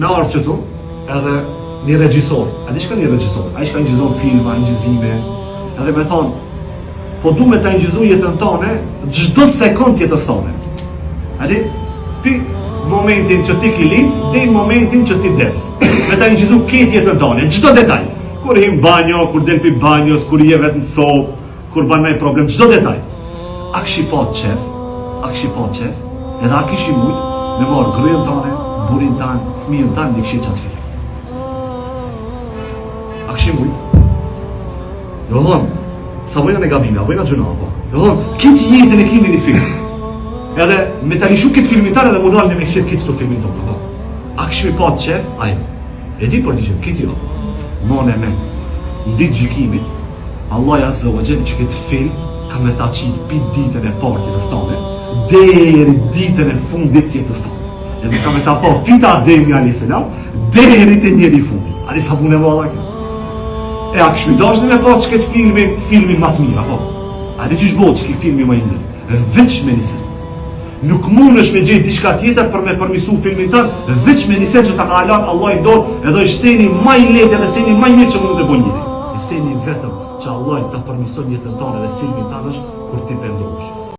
me ardhë qëtu, edhe një regjisor. A di shka një regjisor? A i shka ngjizon filma, ngjizime, edhe me thonë, po du me ta ngjizu jetën tane, çdo sekond jetës tane. A di? Pi momentin që ti ki lind, dhe momentin që ti des. Me ta ngjizu ketë jetën tane, çdo detaj. Kur him banjo, kur del pi banjos, kur je vetë në sopë, kur ban me problem, çdo detaj. A këshi pa qef, edhe a kishi mujt me marë gryën tane, burin tanë, fëmijën tanë, në këshi qatë film. A këshi mujt? Jo thonë, sa bëjna në gabime, a bëjna gjuna, po. Jo thonë, kitë jetën e kimi një film. Edhe me të lishu kitë filmin tanë edhe mundalën e me këshirë kitë s'to filmin tonë, po. A këshi pa qef, ajo. E di për t'i që, kitë jo. Mone me, në ditë gjykimit, Allah Azza wa Jall që këtë film ka me ta qitë pi ditën e parë jetës tane, deri ditën e fundit jetës tane. Edhe ka me ta pa pita Ademi a.s. deri të njeri fundit. A di sa punë e valla kjo? E a këshmi dashni me pa që këtë filmin ma të mirë, apo? A di që shbohet që këtë filmin ma i mirë? Veç me nisen. Nuk mund është me gjithë diçka tjetër për me përmisu filmin tënë, veç me nisen që ta ka alat Allah i dorë, edhe është seni ma i letë edhe seni ma i mirë që mund të bëj njëri. E seni vetëm që Allah ta përmison jetën tonë dhe filmin tonë është kur ti pendohesh.